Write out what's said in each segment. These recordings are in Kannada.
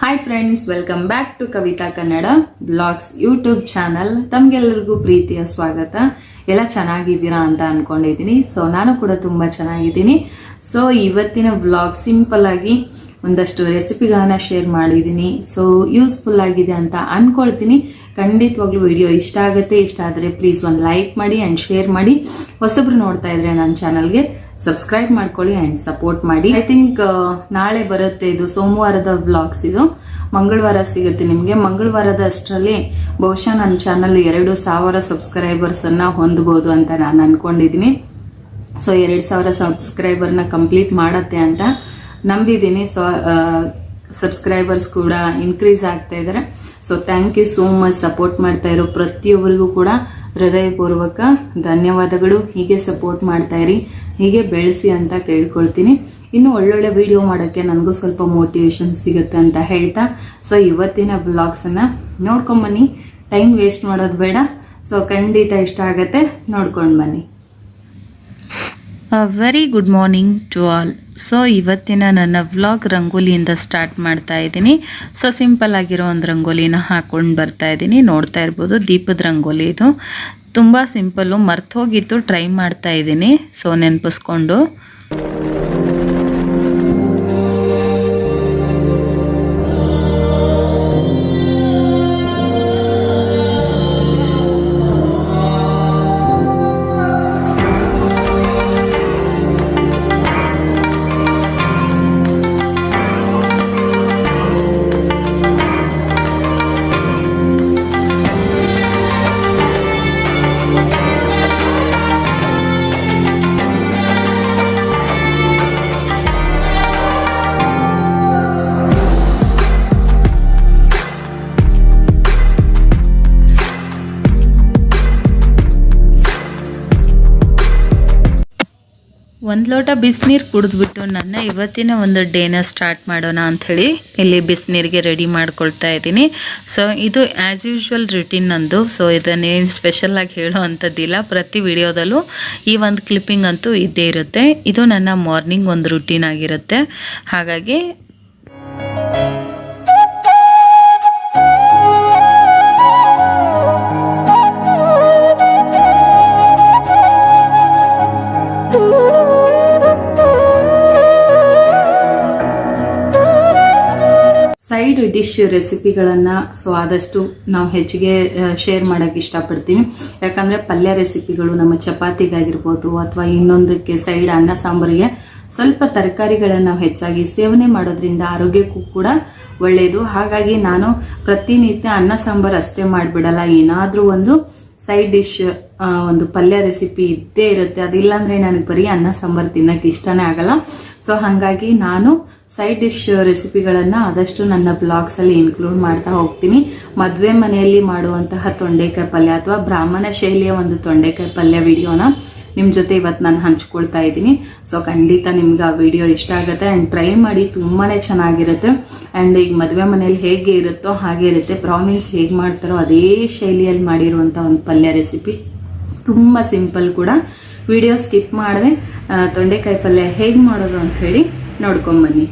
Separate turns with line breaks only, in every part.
Hi friends, welcome back to Kavita Kannada blogs YouTube channel. ತಮ್ಗೆಲ್ಲರಿಗೂ ಪ್ರೀತಿಯ ಸ್ವಾಗತ. ಎಲ್ಲ ಚೆನ್ನಾಗಿದ್ದೀರಾ ಅಂತ ಅನ್ಕೊಂಡಿದ್ದೀನಿ. ಸೊ ನಾನು ಕೂಡ ತುಂಬಾ ಚೆನ್ನಾಗಿದ್ದೀನಿ. ಸೊ ಇವತ್ತಿನ ಬ್ಲಾಗ್ ಸಿಂಪಲ್ ಆಗಿ ಒಂದಷ್ಟು ರೆಸಿಪಿಗಳನ್ನ ಶೇರ್ ಮಾಡಿದ್ದೀನಿ. ಸೊ ಯೂಸ್ಫುಲ್ ಆಗಿದೆ ಅಂತ ಅನ್ಕೊಳ್ತೀನಿ. ಖಂಡಿತವಾಗ್ಲೂ ವಿಡಿಯೋ ಇಷ್ಟ ಆಗುತ್ತೆ. ಇಷ್ಟ ಆದ್ರೆ ಪ್ಲೀಸ್ ಒಂದು ಲೈಕ್ ಮಾಡಿ ಅಂಡ್ ಶೇರ್ ಮಾಡಿ. ಹೊಸಬ್ರು ನೋಡ್ತಾ ಇದ್ರೆ ನನ್ನ ಚಾನಲ್ಗೆ ಸಬ್ಸ್ಕ್ರೈಬ್ ಮಾಡ್ಕೊಳ್ಳಿ ಅಂಡ್ ಸಪೋರ್ಟ್ ಮಾಡಿ. ಐ ಥಿಂಕ್ ನಾಳೆ ಬರುತ್ತೆ. ಇದು ಸೋಮವಾರದ ಬ್ಲಾಗ್ಸ್. ಇದು ಮಂಗಳವಾರ ಸಿಗುತ್ತೆ ನಿಮ್ಗೆ. ಮಂಗಳವಾರದ ಅಷ್ಟರಲ್ಲಿ ಬಹುಶಃ ನನ್ನ ಚಾನಲ್ 2,000 ಸಬ್ಸ್ಕ್ರೈಬರ್ಸ್ ಅನ್ನ ಹೊಂದಬಹುದು ಅಂತ ನಾನು ಅನ್ಕೊಂಡಿದೀನಿ. ಸೊ 2,000 ಸಬ್ಸ್ಕ್ರೈಬರ್ನ ಕಂಪ್ಲೀಟ್ ಮಾಡತ್ತೆ ಅಂತ ನಂಬಿದ್ದೀನಿ. ಸೊ ಸಬ್ಸ್ಕ್ರೈಬರ್ಸ್ ಕೂಡ ಇನ್ಕ್ರೀಸ್ ಆಗ್ತಾ ಇದಾರೆ. So thank you so much. Support ಮಾಡ್ತಾ ಇರೋ ಪ್ರತಿಯೊಬ್ಬರಿಗೂ ಕೂಡ ಹೃದಯಪೂರ್ವಕ ಧನ್ಯವಾದಗಳು. ಹೀಗೆ ಸಪೋರ್ಟ್ ಮಾಡ್ತಾ ಇರಿ, ಹೀಗೆ ಬೆಳೆಸಿ ಅಂತ ಕೇಳ್ಕೊಳ್ತೀನಿ. ಇನ್ನು ಒಳ್ಳೊಳ್ಳೆ ವಿಡಿಯೋ ಮಾಡೋಕ್ಕೆ ನನಗೂ ಸ್ವಲ್ಪ ಮೋಟಿವೇಶನ್ ಸಿಗುತ್ತೆ ಅಂತ ಹೇಳ್ತಾ, ಸೊ ಇವತ್ತಿನ ಬ್ಲಾಗ್ಸ್ ಅನ್ನ ನೋಡ್ಕೊಂಡ್ ಬನ್ನಿ. ಟೈಮ್ ವೇಸ್ಟ್ ಮಾಡೋದು ಬೇಡ. ಸೊ ಖಂಡಿತ ಇಷ್ಟ ಆಗತ್ತೆ, ನೋಡ್ಕೊಂಡು ಬನ್ನಿ.
Very good morning to all. So ಇವತ್ತಿನ ನನ್ನ ವ್ಲಾಗ್ ರಂಗೋಲಿಯಿಂದ ಸ್ಟಾರ್ಟ್ ಮಾಡ್ತಾ ಇದ್ದೀನಿ. ಸೊ ಸಿಂಪಲ್ ಆಗಿರೋ ಒಂದು ರಂಗೋಲಿನ ಹಾಕೊಂಡು ಬರ್ತಾ ಇದ್ದೀನಿ. ನೋಡ್ತಾ ಇರ್ಬೋದು, ದೀಪದ ರಂಗೋಲಿ. ಇದು ತುಂಬ ಸಿಂಪಲ್ಲು, ಮರ್ತೋಗಿತ್ತು, ಟ್ರೈ ಮಾಡ್ತಾ ಇದ್ದೀನಿ. ಸೊ ನೆನಪಿಸ್ಕೊಂಡು ಒಂದು ಲೋಟ ಬಿಸಿನೀರು ಕುಡಿದ್ಬಿಟ್ಟು ನನ್ನ ಇವತ್ತಿನ ಒಂದು ಡೇನ ಸ್ಟಾರ್ಟ್ ಮಾಡೋಣ ಅಂಥೇಳಿ ಇಲ್ಲಿ ಬಿಸಿನೀರಿಗೆ ರೆಡಿ ಮಾಡ್ಕೊಳ್ತಾ ಇದ್ದೀನಿ. ಸೊ ಇದು ಆ್ಯಸ್ ಯೂಶ್ವಲ್ ರುಟೀನ್ ನಂದು. ಸೊ ಇದನ್ನೇನು ಸ್ಪೆಷಲಾಗಿ ಹೇಳೋ ಅಂಥದ್ದಿಲ್ಲ. ಪ್ರತಿ ವಿಡಿಯೋದಲ್ಲೂ ಈ ಒಂದು ಕ್ಲಿಪ್ಪಿಂಗ್ ಅಂತೂ ಇದ್ದೇ ಇರುತ್ತೆ. ಇದು ನನ್ನ ಮಾರ್ನಿಂಗ್ ಒಂದು ರುಟೀನ್ ಆಗಿರುತ್ತೆ. ಹಾಗಾಗಿ
ಸೈಡ್ ಡಿಶ್ ರೆಸಿಪಿಗಳನ್ನ ಸೊ ಆದಷ್ಟು ನಾವು ಹೆಚ್ಚಿಗೆ ಶೇರ್ ಮಾಡಕ್ ಇಷ್ಟಪಡ್ತೀನಿ. ಯಾಕಂದ್ರೆ ಪಲ್ಯ ರೆಸಿಪಿಗಳು ನಮ್ಮ ಚಪಾತಿಗಾಗಿರ್ಬೋದು ಅಥವಾ ಇನ್ನೊಂದಕ್ಕೆ ಸೈಡ್ ಅನ್ನ ಸಾಂಬಾರಿಗೆ ಸ್ವಲ್ಪ ತರಕಾರಿಗಳನ್ನ ನಾವು ಹೆಚ್ಚಾಗಿ ಸೇವನೆ ಮಾಡೋದ್ರಿಂದ ಆರೋಗ್ಯಕ್ಕೂ ಕೂಡ ಒಳ್ಳೆಯದು. ಹಾಗಾಗಿ ನಾನು ಪ್ರತಿನಿತ್ಯ ಅನ್ನ ಸಾಂಬಾರ್ ಅಷ್ಟೇ ಮಾಡ್ಬಿಡಲ್ಲ. ಏನಾದ್ರೂ ಒಂದು ಸೈಡ್ ಡಿಶ್ ಒಂದು ಪಲ್ಯ ರೆಸಿಪಿ ಇದ್ದೇ ಇರುತ್ತೆ. ಅದಿಲ್ಲಾಂದ್ರೆ ನನಗೆ ಬರೀ ಅನ್ನ ಸಾಂಬಾರ್ ತಿನ್ನಕ್ಕೆ ಇಷ್ಟನೇ ಆಗಲ್ಲ. ಸೊ ಹಾಗಾಗಿ ನಾನು ಸೈಡ್ ಡಿಶ್ ರೆಸಿಪಿಗಳನ್ನ ಆದಷ್ಟು ನನ್ನ ಬ್ಲಾಗ್ಸ್ ಅಲ್ಲಿ ಇನ್ಕ್ಲೂಡ್ ಮಾಡ್ತಾ ಹೋಗ್ತೀನಿ. ಮದ್ವೆ ಮನೆಯಲ್ಲಿ ಮಾಡುವಂತಹ ತೊಂಡೆಕಾಯಿ ಪಲ್ಯ ಅಥವಾ ಬ್ರಾಹ್ಮಣ ಶೈಲಿಯ ಒಂದು ತೊಂಡೆಕಾಯಿ ಪಲ್ಯ ವಿಡಿಯೋನ ನಿಮ್ ಜೊತೆ ಇವತ್ತು ನಾನು ಹಂಚ್ಕೊಳ್ತಾ ಇದ್ದೀನಿ. ಸೊ ಖಂಡಿತ ನಿಮ್ಗೆ ಆ ವಿಡಿಯೋ ಇಷ್ಟ ಆಗುತ್ತೆ ಅಂಡ್ ಟ್ರೈ ಮಾಡಿ, ತುಂಬಾನೇ ಚೆನ್ನಾಗಿರುತ್ತೆ. ಅಂಡ್ ಈಗ ಮದ್ವೆ ಮನೆಯಲ್ಲಿ ಹೇಗೆ ಇರುತ್ತೋ ಹಾಗೆ ಇರುತ್ತೆ. ಬ್ರಾಹ್ಮಿನ್ಸ್ ಹೇಗೆ ಮಾಡ್ತಾರೋ ಅದೇ ಶೈಲಿಯಲ್ಲಿ ಮಾಡಿರುವಂತ ಒಂದು ಪಲ್ಯ ರೆಸಿಪಿ, ತುಂಬಾ ಸಿಂಪಲ್ ಕೂಡ. ವಿಡಿಯೋ ಸ್ಕಿಪ್ ಮಾಡದೆ ತೊಂಡೆಕಾಯಿ ಪಲ್ಯ ಹೇಗೆ ಮಾಡೋದು ಅಂತ ಹೇಳಿ ನೋಡ್ಕೊಂಡ್ ಬನ್ನಿ.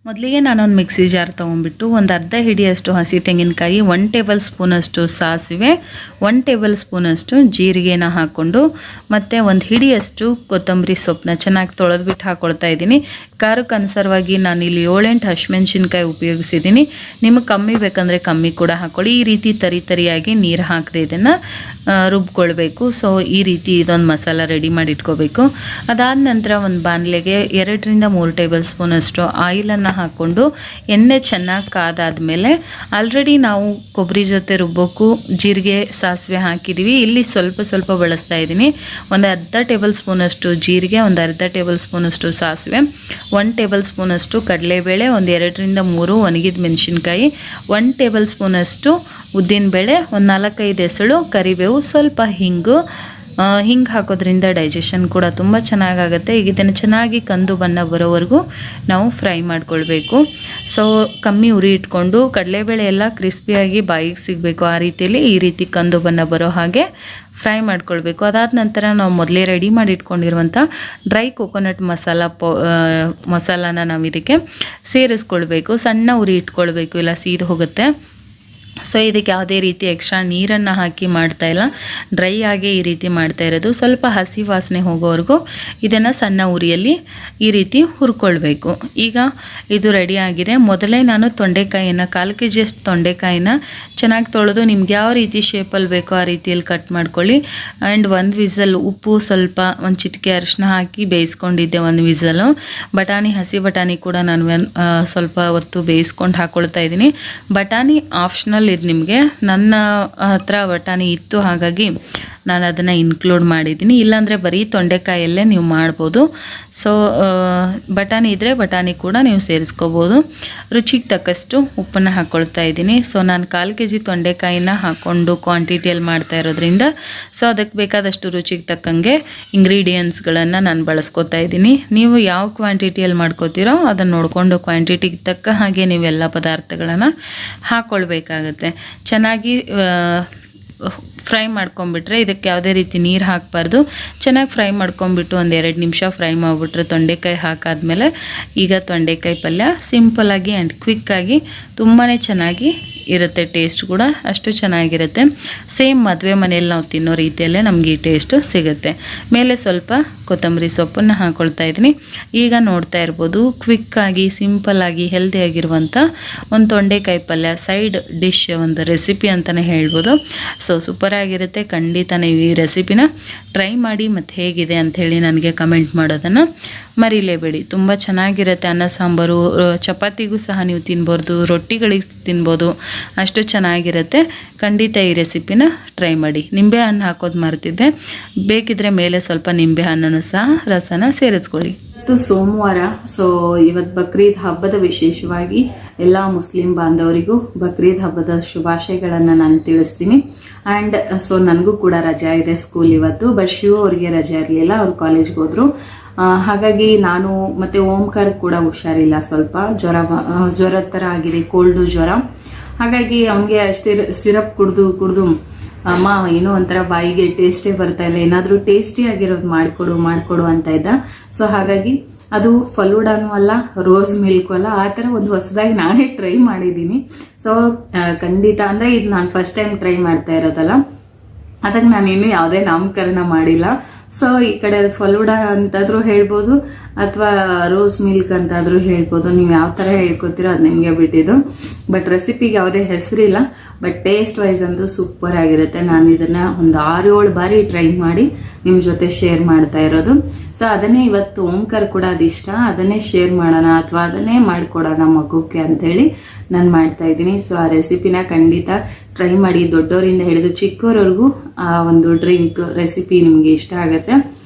ಮೊದಲಿಗೆ ನಾನೊಂದು ಮಿಕ್ಸಿ ಜಾರ್ ತೊಗೊಂಡ್ಬಿಟ್ಟು ಒಂದು ಅರ್ಧ ಹಿಡಿಯಷ್ಟು ಹಸಿ ತೆಂಗಿನಕಾಯಿ, 1 ಟೇಬಲ್ ಸ್ಪೂನಷ್ಟು ಸಾಸಿವೆ, 1 ಟೇಬಲ್ ಸ್ಪೂನಷ್ಟು ಜೀರಿಗೆನ ಹಾಕ್ಕೊಂಡು ಮತ್ತು ಒಂದು ಹಿಡಿಯಷ್ಟು ಕೊತ್ತಂಬರಿ ಸೊಪ್ಪನ್ನ ಚೆನ್ನಾಗಿ ತೊಳೆದ್ಬಿಟ್ಟು ಹಾಕ್ಕೊಳ್ತಾ ಇದ್ದೀನಿ. ಖಾರಕ್ಕೆ ಅನುಸಾರವಾಗಿ ನಾನಿಲ್ಲಿ 7-8 ಹಸಿಮೆಣಸಿನ್ಕಾಯಿ ಉಪಯೋಗಿಸಿದ್ದೀನಿ. ನಿಮಗೆ ಕಮ್ಮಿ ಬೇಕಂದರೆ ಕಮ್ಮಿ ಕೂಡ ಹಾಕ್ಕೊಳ್ಳಿ. ಈ ರೀತಿ ತರಿಯಾಗಿ ನೀರು ಹಾಕದೆ ಇದನ್ನು ರುಬ್ಕೊಳ್ಬೇಕು. ಸೊ ಈ ರೀತಿ ಇದೊಂದು ಮಸಾಲ ರೆಡಿ ಮಾಡಿ ಇಟ್ಕೋಬೇಕು. ಅದಾದ ನಂತರ ಒಂದು ಬಾಣಲೆಗೆ 2-3 ಟೇಬಲ್ ಸ್ಪೂನಷ್ಟು ಆಯಿಲನ್ನು ಹಾಕ್ಕೊಂಡು ಎಣ್ಣೆ ಚೆನ್ನಾಗಿ ಕಾದಾದ್ಮೇಲೆ ಆಲ್ರೆಡಿ ನಾವು ಕೊಬ್ಬರಿ ಜೊತೆ ರುಬ್ಬೋಕ್ಕೂ ಜೀರಿಗೆ ಸಾಸಿವೆ ಹಾಕಿದ್ದೀವಿ. ಇಲ್ಲಿ ಸ್ವಲ್ಪ ಬಳಸ್ತಾ ಇದ್ದೀನಿ. ಒಂದು ಅರ್ಧ ಟೇಬಲ್ ಸ್ಪೂನಷ್ಟು ಜೀರಿಗೆ, ಒಂದು ಅರ್ಧ ಟೇಬಲ್ ಸ್ಪೂನಷ್ಟು ಸಾಸಿವೆ, 1 ಟೇಬಲ್ ಸ್ಪೂನಷ್ಟು ಕಡಲೆಬೇಳೆ, ಒಂದು 2-3 ಒಣಗಿದ ಮೆಣಸಿನ್ಕಾಯಿ, 1 ಟೇಬಲ್ ಸ್ಪೂನಷ್ಟು ಉದ್ದಿನಬೇಳೆ, ಒಂದು 4-5 ಎಸಳು ಕರಿಬೇವು, ಸ್ವಲ್ಪ ಹಿಂಗು, ಹಿಂಗೆ ಹಾಕೋದ್ರಿಂದ ಡೈಜೆಷನ್ ಕೂಡ ತುಂಬ ಚೆನ್ನಾಗಾಗುತ್ತೆ. ಈಗ ಇದನ್ನು ಚೆನ್ನಾಗಿ ಕಂದು ಬಣ್ಣ ಬರೋವರೆಗೂ ನಾವು ಫ್ರೈ ಮಾಡ್ಕೊಳ್ಬೇಕು. ಸೊ ಕಮ್ಮಿ ಉರಿ ಇಟ್ಕೊಂಡು ಕಡಲೆಬೇಳೆ ಎಲ್ಲ ಕ್ರಿಸ್ಪಿಯಾಗಿ ಬಾಯಿಗೆ ಸಿಗಬೇಕು, ಆ ರೀತಿಯಲ್ಲಿ ಈ ರೀತಿ ಕಂದು ಬಣ್ಣ ಬರೋ ಹಾಗೆ ಫ್ರೈ ಮಾಡ್ಕೊಳ್ಬೇಕು. ಅದಾದ ನಂತರ ನಾವು ಮೊದಲೇ ರೆಡಿ ಮಾಡಿ ಇಟ್ಕೊಂಡಿರುವಂಥ ಡ್ರೈ ಕೋಕೋನಟ್ ಮಸಾಲಾನ ನಾವು ಇದಕ್ಕೆ ಸೇರಿಸ್ಕೊಳ್ಬೇಕು. ಸಣ್ಣ ಉರಿ ಇಟ್ಕೊಳ್ಬೇಕು, ಇಲ್ಲ ಸೀದು ಹೋಗುತ್ತೆ. ಸೊ ಇದಕ್ಕೆ ಯಾವುದೇ ರೀತಿ ಎಕ್ಸ್ಟ್ರಾ ನೀರನ್ನು ಹಾಕಿ ಮಾಡ್ತಾ ಇಲ್ಲ, ಡ್ರೈ ಆಗಿ ಈ ರೀತಿ ಮಾಡ್ತಾ ಇರೋದು. ಸ್ವಲ್ಪ ಹಸಿ ವಾಸನೆ ಹೋಗೋವರೆಗೂ ಇದನ್ನು ಸಣ್ಣ ಉರಿಯಲ್ಲಿ ಈ ರೀತಿ ಹುರ್ಕೊಳ್ಬೇಕು. ಈಗ ಇದು ರೆಡಿ ಆಗಿದೆ. ಮೊದಲೇ ನಾನು ತೊಂಡೆಕಾಯಿಯನ್ನು 1/4 kg ಅಷ್ಟು ತೊಂಡೆಕಾಯಿನ ಚೆನ್ನಾಗಿ ತೊಳೆದು ನಿಮ್ಗೆ ಯಾವ ರೀತಿ ಶೇಪಲ್ಲಿ ಬೇಕೋ ಆ ರೀತಿಯಲ್ಲಿ ಕಟ್ ಮಾಡ್ಕೊಳ್ಳಿ. ಆ್ಯಂಡ್ 1 ವಿಸಲ್ ಉಪ್ಪು ಸ್ವಲ್ಪ ಒಂದು ಚಿಟಿಕೆ ಅರಿಶಿನ ಹಾಕಿ ಬೇಯಿಸ್ಕೊಂಡಿದ್ದೆ 1 ವಿಸಲು. ಹಸಿ ಬಟಾಣಿ ಕೂಡ ನಾನು ಸ್ವಲ್ಪ ಹೊತ್ತು ಬೇಯಿಸ್ಕೊಂಡು ಹಾಕ್ಕೊಳ್ತಾ ಇದ್ದೀನಿ. ಬಟಾಣಿ ಆಪ್ಷನಲ್ ಇದು ನಿಮಗೆ. ನನ್ನ ಹತ್ರ ಬಟಾಣಿ ಇತ್ತು, ಹಾಗಾಗಿ ನಾನು ಅದನ್ನು ಇನ್ಕ್ಲೂಡ್ ಮಾಡಿದ್ದೀನಿ. ಇಲ್ಲಾಂದರೆ ಬರೀ ತೊಂಡೆಕಾಯಲ್ಲೇ ನೀವು ಮಾಡ್ಬೋದು. ಸೊ ಬಟಾಣಿ ಇದ್ದರೆ ಬಟಾಣಿ ಕೂಡ ನೀವು ಸೇರಿಸ್ಕೋಬೋದು. ರುಚಿಗೆ ತಕ್ಕಷ್ಟು ಉಪ್ಪನ್ನು ಹಾಕ್ಕೊಳ್ತಾ ಇದ್ದೀನಿ. ಸೊ ನಾನು 1/4 kg ತೊಂಡೆಕಾಯಿನ ಹಾಕ್ಕೊಂಡು ಕ್ವಾಂಟಿಟಿಯಲ್ಲಿ ಮಾಡ್ತಾ ಇರೋದ್ರಿಂದ ಸೊ ಅದಕ್ಕೆ ಬೇಕಾದಷ್ಟು ರುಚಿಗೆ ತಕ್ಕಂಗೆ ಇಂಗ್ರೀಡಿಯೆಂಟ್ಸ್ಗಳನ್ನು ನಾನು ಬಳಸ್ಕೊತಾ ಇದ್ದೀನಿ. ನೀವು ಯಾವ ಕ್ವಾಂಟಿಟಿಯಲ್ಲಿ ಮಾಡ್ಕೋತೀರೋ ಅದನ್ನು ನೋಡಿಕೊಂಡು ಕ್ವಾಂಟಿಟಿಗೆ ತಕ್ಕ ಹಾಗೆ ನೀವೆಲ್ಲ ಪದಾರ್ಥಗಳನ್ನು ಹಾಕ್ಕೊಳ್ಬೇಕಾಗತ್ತೆ. ಚೆನ್ನಾಗಿ ಫ್ರೈ ಮಾಡ್ಕೊಂಬಿಟ್ರೆ ಇದಕ್ಕೆ ಯಾವುದೇ ರೀತಿ ನೀರು ಹಾಕಬಾರ್ದು. ಚೆನ್ನಾಗಿ ಫ್ರೈ ಮಾಡ್ಕೊಂಬಿಟ್ಟು 1-2 ನಿಮಿಷ ಫ್ರೈ ಮಾಡಿಬಿಟ್ರೆ ತೊಂಡೆಕಾಯಿ ಹಾಕಾದ್ಮೇಲೆ ಈಗ ತೊಂಡೆಕಾಯಿ ಪಲ್ಯ ಸಿಂಪಲ್ಲಾಗಿ ಆ್ಯಂಡ್ ಕ್ವಿಕ್ಕಾಗಿ ತುಂಬಾ ಚೆನ್ನಾಗಿ ಇರುತ್ತೆ. ಟೇಸ್ಟ್ ಕೂಡ ಅಷ್ಟು ಚೆನ್ನಾಗಿರುತ್ತೆ. ಸೇಮ್ ಮದುವೆ ಮನೆಯಲ್ಲಿ ನಾವು ತಿನ್ನೋ ರೀತಿಯಲ್ಲೇ ನಮಗೆ ಈ ಟೇಸ್ಟು ಸಿಗುತ್ತೆ. ಮೇಲೆ ಸ್ವಲ್ಪ ಕೊತ್ತಂಬರಿ ಸೊಪ್ಪನ್ನು ಹಾಕ್ಕೊಳ್ತಾ ಇದ್ದೀನಿ. ಈಗ ನೋಡ್ತಾ ಇರ್ಬೋದು ಕ್ವಿಕ್ಕಾಗಿ ಸಿಂಪಲ್ಲಾಗಿ ಹೆಲ್ದಿಯಾಗಿರುವಂಥ ಒಂದು ತೊಂಡೆಕಾಯಿ ಪಲ್ಯ ಸೈಡ್ ಡಿಶ್, ಒಂದು ರೆಸಿಪಿ ಅಂತಲೇ ಹೇಳ್ಬೋದು. ಸೊ ಸೂಪರಾಗಿರುತ್ತೆ. ಖಂಡಿತ ನೀವು ಈ ರೆಸಿಪಿನ ಟ್ರೈ ಮಾಡಿ ಮತ್ತು ಹೇಗಿದೆ ಅಂಥೇಳಿ ನನಗೆ ಕಮೆಂಟ್ ಮಾಡೋದನ್ನು ಮರಿಲೇಬೇಡಿ. ತುಂಬ ಚೆನ್ನಾಗಿರುತ್ತೆ. ಅನ್ನ ಸಾಂಬಾರು ಚಪಾತಿಗೂ ಸಹ ನೀವು ತಿನ್ಬೋದು, ರೊಟ್ಟಿಗಳಿಗೆ ತಿನ್ಬೋದು, ಅಷ್ಟು ಚೆನ್ನಾಗಿರುತ್ತೆ. ಖಂಡಿತ ಈ ರೆಸಿಪಿನ ಟ್ರೈ ಮಾಡಿ. ನಿಂಬೆಹಣ್ಣು ಹಾಕೋದು ಮರ್ತಿದ್ದೆ, ಬೇಕಿದ್ರೆ ಮೇಲೆ ಸ್ವಲ್ಪ ನಿಂಬೆಹಣ್ಣನ್ನು ಸಹ ರಸನ ಸೇರಿಸ್ಕೊಳ್ಳಿ.
ಇವತ್ತು ಸೋಮವಾರ, ಸೊ ಇವತ್ತು ಬಕ್ರೀದ್ ಹಬ್ಬದ ವಿಶೇಷವಾಗಿ ಎಲ್ಲ ಮುಸ್ಲಿಂ ಬಾಂಧವರಿಗೂ ಬಕ್ರೀದ್ ಹಬ್ಬದ ಶುಭಾಶಯಗಳನ್ನು ನಾನು ತಿಳಿಸ್ತೀನಿ. ಆ್ಯಂಡ್ ಸೊ ನನಗೂ ಕೂಡ ರಜಾ ಇದೆ ಸ್ಕೂಲ್ ಇವತ್ತು. ಬಟ್ ಶಿವ ಅವ್ರಿಗೆ ರಜೆ ಇರಲಿಲ್ಲ, ಅವ್ರು ಕಾಲೇಜ್ಗೆ ಹೋದ್ರು. ಹಾಗಾಗಿ ನಾನು ಮತ್ತೆ ಓಂಕಾರ ಕೂಡ ಹುಷಾರಿಲ್ಲ, ಸ್ವಲ್ಪ ಜ್ವರ ಥರ ಆಗಿದೆ, ಕೋಲ್ಡು ಜ್ವರ. ಹಾಗಾಗಿ ಅವನಿಗೆ ಸಿರಪ್ ಕುಡ್ದು ಅಮ್ಮ ಏನೋ ಒಂಥರ ಬಾಯಿಗೆ ಟೇಸ್ಟೇ ಬರ್ತಾ ಇಲ್ಲ, ಏನಾದರೂ ಟೇಸ್ಟಿ ಆಗಿರೋದು ಮಾಡ್ಕೊಡು ಅಂತ ಇದ್ದ. ಸೊ ಹಾಗಾಗಿ ಅದು ಫಲೂಡಾನು ಅಲ್ಲ, ರೋಸ್ ಮಿಲ್ಕು ಅಲ್ಲ, ಆ ಥರ ಒಂದು ಹೊಸದಾಗಿ ನಾನೇ ಟ್ರೈ ಮಾಡಿದ್ದೀನಿ. ಸೊ ಖಂಡಿತ ಅಂದರೆ ಇದು ನಾನು ಫಸ್ಟ್ ಟೈಮ್ ಟ್ರೈ ಮಾಡ್ತಾ ಇರೋದಲ್ಲ, ಅದಕ್ಕೆ ನಾನಿನ್ನೂ ಯಾವುದೇ ನಾಮಕರಣ ಮಾಡಿಲ್ಲ. ಸೊ ಈ ಕಡೆ ಫಲೂಡಾ ಅಂತಾದ್ರೂ ಹೇಳ್ಬೋದು ಅಥವಾ ರೋಸ್ ಮಿಲ್ಕ್ ಅಂತಾದ್ರೂ ಹೇಳ್ಬೋದು. ನೀವು ಯಾವ ಥರ ಹೇಳ್ಕೊತೀರೋ ಅದು ನಿಮಗೆ ಬಿಟ್ಟಿದ್ದು. ಬಟ್ ರೆಸಿಪಿಗೆ ಯಾವುದೇ ಹೆಸರಿಲ್ಲ, ಬಟ್ ಟೇಸ್ಟ್ ವೈಸ್ ಅಂತೂ ಸೂಪರ್ ಆಗಿರುತ್ತೆ. ನಾನು ಇದನ್ನ ಒಂದು 6-7 ಬಾರಿ ಟ್ರೈ ಮಾಡಿ ನಿಮ್ಮ ಜೊತೆ ಶೇರ್ ಮಾಡ್ತಾ ಇರೋದು. ಸೊ ಅದನ್ನೇ ಇವತ್ತು ಓಂಕಾರ ಕೂಡ ಅದಿಷ್ಟ, ಅದನ್ನೇ ಶೇರ್ ಮಾಡೋಣ ಅಥವಾ ಅದನ್ನೇ ಮಾಡಿಕೊಡೋಣ ಮಗುಕ್ಕೆ ಅಂತೇಳಿ ನಾನು ಮಾಡ್ತಾ ಇದ್ದೀನಿ. ಸೊ ಆ ರೆಸಿಪಿನ ಖಂಡಿತ ಟ್ರೈ ಮಾಡಿ. ದೊಡ್ಡವರಿಂದ ಹಿಡಿದು ಚಿಕ್ಕವರವರೆಗೂ ಆ ಒಂದು ಡ್ರಿಂಕ್ ರೆಸಿಪಿ ನಿಮ್ಗೆ ಇಷ್ಟ ಆಗುತ್ತೆ.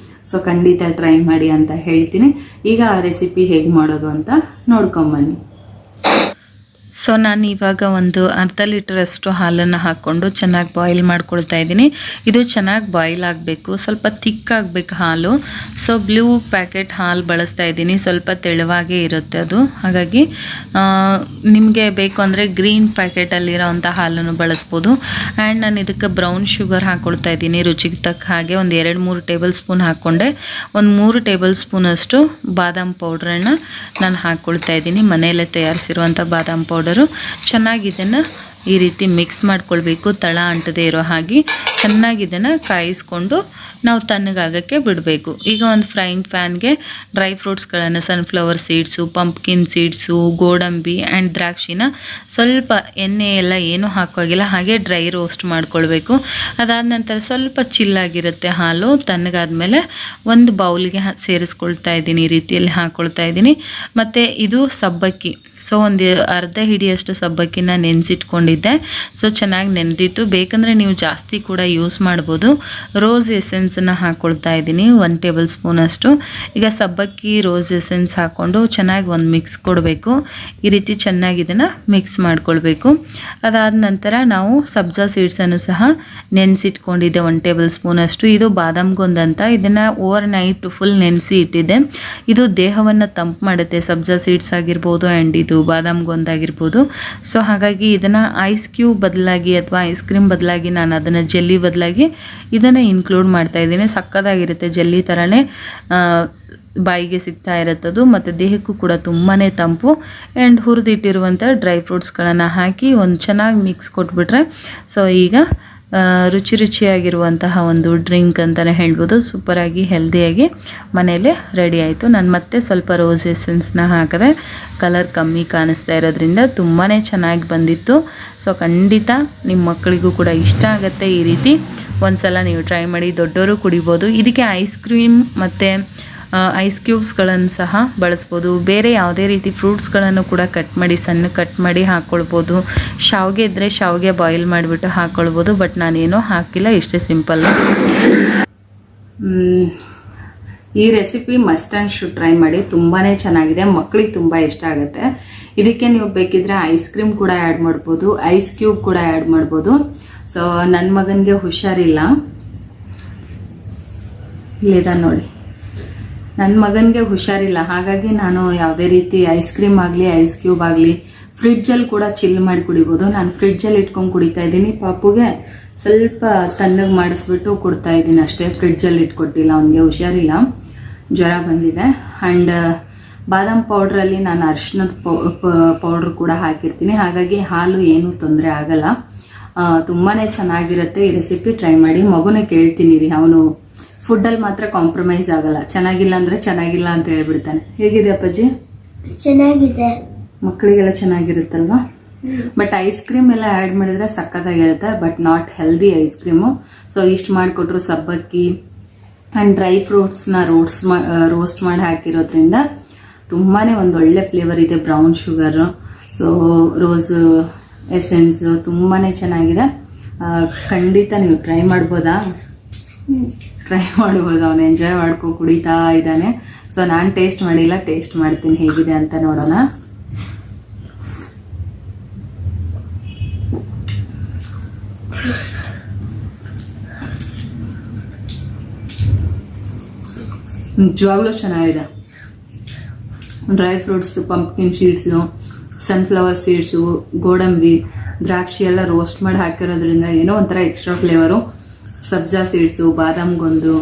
ಸೊ ಖಂಡಿತ ಟ್ರೈ ಮಾಡಿ ಅಂತ ಹೇಳ್ತೀನಿ. ಈಗ ಆ ರೆಸಿಪಿ ಹೇಗೆ ಮಾಡೋದು ಅಂತ ನೋಡ್ಕೊಂಬನ್ನಿ.
ಸೊ ನಾನು ಇವಾಗ ಒಂದು ಅರ್ಧ ಲೀಟರಷ್ಟು ಹಾಲನ್ನು ಹಾಕ್ಕೊಂಡು ಚೆನ್ನಾಗಿ ಬಾಯ್ಲ್ ಮಾಡ್ಕೊಳ್ತಾ ಇದ್ದೀನಿ. ಇದು ಚೆನ್ನಾಗಿ ಬಾಯ್ಲ್ ಆಗಬೇಕು, ಸ್ವಲ್ಪ ಥಿಕ್ ಆಗಬೇಕು ಹಾಲು. ಸೊ ಬ್ಲೂ ಪ್ಯಾಕೆಟ್ ಹಾಲು ಬಳಸ್ತಾ ಇದ್ದೀನಿ, ಸ್ವಲ್ಪ ತೆಳುವಾಗೇ ಇರುತ್ತೆ ಅದು. ಹಾಗಾಗಿ ನಿಮಗೆ ಬೇಕು ಅಂದರೆ ಗ್ರೀನ್ ಪ್ಯಾಕೆಟಲ್ಲಿರೋ ಅಂಥ ಹಾಲನ್ನು ಬಳಸ್ಬೋದು. ಆ್ಯಂಡ್ ನಾನು ಇದಕ್ಕೆ ಬ್ರೌನ್ ಶುಗರ್ ಹಾಕ್ಕೊಳ್ತಾ ಇದ್ದೀನಿ ರುಚಿಗೆ ತಕ್ಕ ಹಾಗೆ. ಒಂದು 2-3 ಟೇಬಲ್ ಸ್ಪೂನ್ ಹಾಕ್ಕೊಂಡೆ. ಒಂದು 3 ಟೇಬಲ್ ಸ್ಪೂನಷ್ಟು ಬಾದಾಮ್ ಪೌಡ್ರನ್ನು ನಾನು ಹಾಕ್ಕೊಳ್ತಾ ಇದ್ದೀನಿ. ಮನೆಯಲ್ಲೇ ತಯಾರಿಸಿರುವಂಥ ಬಾದಾಮ್ ಪೌಡರು. ಚೆನ್ನಾಗಿ ಇದನ್ನು ಈ ರೀತಿ ಮಿಕ್ಸ್ ಮಾಡ್ಕೊಳ್ಬೇಕು, ತಳ ಅಂಟದೇ ಇರೋ ಹಾಗೆ ಚೆನ್ನಾಗಿ ಇದನ್ನು ಕಾಯಿಸ್ಕೊಂಡು ನಾವು ತಣ್ಣಗಾಗಕ್ಕೆ ಬಿಡಬೇಕು. ಈಗ ಒಂದು ಫ್ರೈಯಿಂಗ್ ಪ್ಯಾನ್ಗೆ ಡ್ರೈ ಫ್ರೂಟ್ಸ್ಗಳನ್ನು, ಸನ್ಫ್ಲವರ್ ಸೀಡ್ಸು, ಪಂಪ್ಕಿನ್ ಸೀಡ್ಸು, ಗೋಡಂಬಿ ಆ್ಯಂಡ್ ದ್ರಾಕ್ಷಿನ ಸ್ವಲ್ಪ ಎಣ್ಣೆ ಎಲ್ಲ ಏನೂ ಹಾಕೋಗಿಲ್ಲ, ಹಾಗೆ ಡ್ರೈ ರೋಸ್ಟ್ ಮಾಡ್ಕೊಳ್ಬೇಕು. ಅದಾದ ನಂತರ ಸ್ವಲ್ಪ ಚಿಲ್ಲಾಗಿರುತ್ತೆ ಹಾಲು. ತಣ್ಣಗಾದ್ಮೇಲೆ ಒಂದು ಬೌಲ್ಗೆ ಸೇರಿಸ್ಕೊಳ್ತಾ ಇದ್ದೀನಿ, ಈ ರೀತಿಯಲ್ಲಿ ಹಾಕ್ಕೊಳ್ತಾ ಇದ್ದೀನಿ. ಮತ್ತು ಇದು ಸಬ್ಬಕ್ಕಿ ಸೊ ಒಂದು ಅರ್ಧ ಹಿಡಿಯಷ್ಟು ಸಬ್ಬಕ್ಕಿನ ನೆನೆಸಿಟ್ಕೊಂಡಿದ್ದೆ. ಸೊ ಚೆನ್ನಾಗಿ ನೆನೆದಿತ್ತು. ಬೇಕಂದರೆ ನೀವು ಜಾಸ್ತಿ ಕೂಡ ಯೂಸ್ ಮಾಡ್ಬೋದು. ರೋಸ್ ಎಸೆನ್ಸನ್ನು ಹಾಕ್ಕೊಳ್ತಾ ಇದ್ದೀನಿ 1 ಟೇಬಲ್ ಸ್ಪೂನಷ್ಟು. ಈಗ ಸಬ್ಬಕ್ಕಿ ರೋಸ್ ಎಸೆನ್ಸ್ ಹಾಕ್ಕೊಂಡು ಚೆನ್ನಾಗಿ ಒಂದು ಮಿಕ್ಸ್ ಕೊಡಬೇಕು. ಈ ರೀತಿ ಚೆನ್ನಾಗಿ ಇದನ್ನು ಮಿಕ್ಸ್ ಮಾಡ್ಕೊಳ್ಬೇಕು. ಅದಾದ ನಂತರ ನಾವು ಸಬ್ಜಾ ಸೀಡ್ಸನ್ನು ಸಹ ನೆನೆಸಿಟ್ಕೊಂಡಿದ್ದೆ 1 ಟೇಬಲ್ ಸ್ಪೂನಷ್ಟು. ಇದು ಬಾದಾಮ್ ಗೊಂದ್ ಅಂತ, ಇದನ್ನು ಓವರ್ ನೈಟ್ ಫುಲ್ ನೆನೆಸಿ ಇಟ್ಟಿದ್ದೆ. ಇದು ದೇಹವನ್ನು ತಂಪು ಮಾಡುತ್ತೆ, ಸಬ್ಜಾ ಸೀಡ್ಸ್ ಆಗಿರ್ಬೋದು ಆ್ಯಂಡ್ ಇದು ಬಾದಾಮ್ ಗೊಂದ್ ಆಗಿರ್ಬೋದು. ಸೊ ಹಾಗಾಗಿ ಇದನ್ನು ಐಸ್ ಕ್ಯೂಬ್ ಬದಲಾಗಿ ಅಥವಾ ಐಸ್ ಕ್ರೀಮ್ ಬದಲಾಗಿ ನಾನು ಅದನ್ನು ಜೆಲ್ಲಿ ಬದಲಾಗಿ ಇದನ್ನು ಇನ್ಕ್ಲೂಡ್ ಮಾಡ್ತಾ ಇದ್ದೀನಿ. ಸಕ್ಕತ್ತಾಗಿರುತ್ತೆ, ಜೆಲ್ಲಿ ಥರನೇ ಬಾಯಿಗೆ ಸಿಗ್ತಾ ಇರುತ್ತದು ಮತ್ತು ದೇಹಕ್ಕೂ ಕೂಡ ತುಂಬಾ ತಂಪು. ಆ್ಯಂಡ್ ಹುರಿದಿಟ್ಟಿರುವಂಥ ಡ್ರೈ ಫ್ರೂಟ್ಸ್ಗಳನ್ನು ಹಾಕಿ ಒಂದು ಚೆನ್ನಾಗಿ ಮಿಕ್ಸ್ ಕೊಟ್ಬಿಟ್ರೆ ಸೊ ಈಗ ರುಚಿಯಾಗಿರುವಂತಹ ಒಂದು ಡ್ರಿಂಕ್ ಅಂತಲೇ ಹೇಳ್ಬೋದು. ಸೂಪರಾಗಿ ಹೆಲ್ದಿಯಾಗಿ ಮನೆಯಲ್ಲೇ ರೆಡಿ ಆಯಿತು. ನಾನು ಮತ್ತೆ ಸ್ವಲ್ಪ ರೋಸ್ ಎಸೆನ್ಸ್ನ ಹಾಕಿದೆ, ಕಲರ್ ಕಮ್ಮಿ ಕಾಣಿಸ್ತಾ ಇರೋದ್ರಿಂದ ತುಂಬಾ ಚೆನ್ನಾಗಿ ಬಂದಿತ್ತು. ಸೊ ಖಂಡಿತ ನಿಮ್ಮ ಮಕ್ಕಳಿಗೂ ಕೂಡ ಇಷ್ಟ ಆಗುತ್ತೆ. ಈ ರೀತಿ ಒಂದ್ಸಲ ನೀವು ಟ್ರೈ ಮಾಡಿ, ದೊಡ್ಡವರು ಕುಡಿಬೋದು. ಇದಕ್ಕೆ ಐಸ್ ಕ್ರೀಮ್ ಮತ್ತು ಐಸ್ ಕ್ಯೂಬ್ಸ್ಗಳನ್ನು ಸಹ ಬಳಸ್ಬೋದು. ಬೇರೆ ಯಾವುದೇ ರೀತಿ ಫ್ರೂಟ್ಸ್ಗಳನ್ನು ಕೂಡ ಸಣ್ಣ ಕಟ್ ಮಾಡಿ ಹಾಕ್ಕೊಳ್ಬೋದು. ಶಾವಿಗೆ ಇದ್ದರೆ ಶಾವಿಗೆ ಬಾಯ್ಲ್ ಮಾಡಿಬಿಟ್ಟು ಹಾಕ್ಕೊಳ್ಬೋದು. ಬಟ್ ನಾನೇನೋ ಹಾಕಿಲ್ಲ, ಇಷ್ಟೇ ಸಿಂಪಲ್.
ಈ recipe must and should try ಮಾಡಿ, ತುಂಬಾ ಚೆನ್ನಾಗಿದೆ, ಮಕ್ಕಳಿಗೆ ತುಂಬ ಇಷ್ಟ ಆಗುತ್ತೆ. ಇದಕ್ಕೆ ನೀವು ಬೇಕಿದ್ರೆ ಐಸ್ ಕ್ರೀಮ್ ಕೂಡ ಆ್ಯಡ್ ಮಾಡ್ಬೋದು, ಐಸ್ ಕ್ಯೂಬ್ ಕೂಡ ಆ್ಯಡ್ ಮಾಡ್ಬೋದು. ಸೊ ನನ್ನ ಮಗನಿಗೆ ಹುಷಾರಿಲ್ಲ, ಇಲ್ಲಿದ ನೋಡಿ, ನನ್ನ ಮಗನಿಗೆ ಹುಷಾರಿಲ್ಲ. ಹಾಗಾಗಿ ನಾನು ಯಾವುದೇ ರೀತಿ ಐಸ್ ಕ್ರೀಮ್ ಆಗಲಿ ಐಸ್ ಕ್ಯೂಬ್ ಆಗಲಿ ಫ್ರಿಡ್ಜಲ್ಲಿ ಕೂಡ ಚಿಲ್ ಮಾಡಿ ಕುಡಿಬೋದು. ನಾನು ಫ್ರಿಡ್ಜಲ್ಲಿ ಇಟ್ಕೊಂಡು ಕುಡಿತಾ ಇದ್ದೀನಿ. ಪಾಪುಗೆ ಸ್ವಲ್ಪ ತಣ್ಣಗೆ ಮಾಡಿಸ್ಬಿಟ್ಟು ಕೊಡ್ತಾ ಇದ್ದೀನಿ ಅಷ್ಟೇ, ಫ್ರಿಡ್ಜಲ್ಲಿ ಇಟ್ಕೊಟ್ಟಿಲ್ಲ, ಅವನಿಗೆ ಹುಷಾರಿಲ್ಲ, ಜ್ವರ ಬಂದಿದೆ. ಆ್ಯಂಡ್ ಬಾದಾಮ್ ಪೌಡ್ರಲ್ಲಿ ನಾನು ಅರಿಶಿನದ ಪೌಡ್ರ್ ಕೂಡ ಹಾಕಿರ್ತೀನಿ. ಹಾಗಾಗಿ ಹಾಲು ಏನೂ ತೊಂದರೆ ಆಗಲ್ಲ, ತುಂಬಾ ಚೆನ್ನಾಗಿರುತ್ತೆ. ಈ ರೆಸಿಪಿ ಟ್ರೈ ಮಾಡಿ. ಮಗುನ ಕೇಳ್ತೀನಿ ರೀ, ಅವನು ಫುಡ್ಡಲ್ಲಿ ಮಾತ್ರ ಕಾಂಪ್ರಮೈಸ್ ಆಗಲ್ಲ. ಚೆನ್ನಾಗಿಲ್ಲ ಅಂದರೆ ಚೆನ್ನಾಗಿಲ್ಲ ಅಂತ ಹೇಳ್ಬಿಡ್ತಾನೆ. ಹೇಗಿದೆ ಅಪ್ಪಾಜಿ? ಚೆನ್ನಾಗಿದೆ. ಮಕ್ಕಳಿಗೆಲ್ಲ ಚೆನ್ನಾಗಿರುತ್ತಲ್ವಾ? ಬಟ್ ಐಸ್ ಕ್ರೀಮ್ ಎಲ್ಲ ಆ್ಯಡ್ ಮಾಡಿದ್ರೆ ಸಕ್ಕತ್ತಾಗಿರುತ್ತೆ, but not healthy ice cream. So ಇಷ್ಟು ಮಾಡಿಕೊಟ್ರು ಸಬ್ಬಕ್ಕಿ ಆ್ಯಂಡ್ ಡ್ರೈ ಫ್ರೂಟ್ಸ್ನ ರೋಸ್ಟ್ ಮಾಡಿ ಹಾಕಿರೋದ್ರಿಂದ ತುಂಬಾ ಒಂದೊಳ್ಳೆ ಫ್ಲೇವರ್ ಇದೆ. Brown sugar, so rose essence ತುಂಬಾ ಚೆನ್ನಾಗಿದೆ. ಖಂಡಿತ ನೀವು ಟ್ರೈ ಮಾಡ್ಬೋದಾ? ಟ್ರೈ ಮಾಡ್ಬೋದು. ಅವನು ಎಂಜಾಯ್ ಮಾಡ್ಕೊಂಡು ಕುಡಿತಾ ಇದ್ದಾನೆ. ಸೊ ನಾನು ಟೇಸ್ಟ್ ಮಾಡಿಲ್ಲ, ಟೇಸ್ಟ್ ಮಾಡ್ತೀನಿ ಹೇಗಿದೆ ಅಂತ ನೋಡೋಣ. ನಿಜವಾಗ್ಲೂ ಚೆನ್ನಾಗಿದೆ. Dry fruits, pumpkin seeds, sunflower seeds, ಗೋಡಂಬಿ, ದ್ರಾಕ್ಷಿ ಎಲ್ಲ ರೋಸ್ಟ್ ಮಾಡಿ ಹಾಕಿರೋದ್ರಿಂದ ಏನೋ ಒಂಥರ ಎಕ್ಸ್ಟ್ರಾ ಫ್ಲೇವರು. ಸಬ್ಜಾ ಸೀಡ್ಸು, ಬಾದಾಮ್ ಗೊಂದು,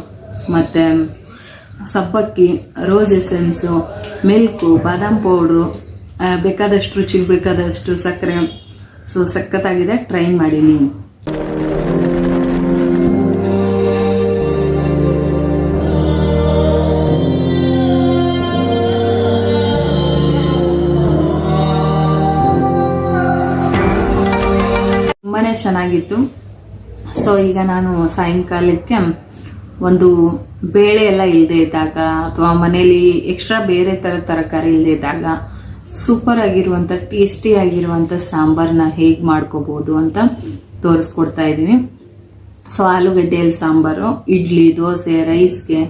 ಮತ್ತು ಸಬ್ಬಕ್ಕಿ, ರೋಸ್ ಎಸೆನ್ಸು, ಮಿಲ್ಕು, ಬಾದಾಮ್ ಪೌಡ್ರು, ಬೇಕಾದಷ್ಟು ರುಚಿಗೆ ಬೇಕಾದಷ್ಟು ಸಕ್ಕರೆ. ಸೊ ಸಖತ್ತಾಗಿದೆ, ಟ್ರೈ ಮಾಡಿ ನೀವು. ತುಂಬಾ ಚೆನ್ನಾಗಿತ್ತು. ಸೊ ಈಗ ನಾನು ಸಾಯಂಕಾಲಕ್ಕೆ ಒಂದು ಬೇಳೆ ಎಲ್ಲ ಇಲ್ಲದೆ ಇದ್ದಾಗ ಅಥವಾ ಮನೇಲಿ ಎಕ್ಸ್ಟ್ರಾ ಬೇರೆ ಥರ ತರಕಾರಿ ಇಲ್ಲದೆ ಇದ್ದಾಗ ಸೂಪರ್ ಆಗಿರುವಂಥ ಟೇಸ್ಟಿ ಆಗಿರುವಂಥ ಸಾಂಬಾರನ್ನ ಹೇಗೆ ಮಾಡ್ಕೋಬೋದು ಅಂತ ತೋರಿಸ್ಕೊಡ್ತಾ ಇದ್ದೀನಿ. ಸೊ ಆಲೂಗಡ್ಡೆಯಲ್ಲಿ ಸಾಂಬಾರು ಇಡ್ಲಿ, ದೋಸೆ, ರೈಸ್ಗೆ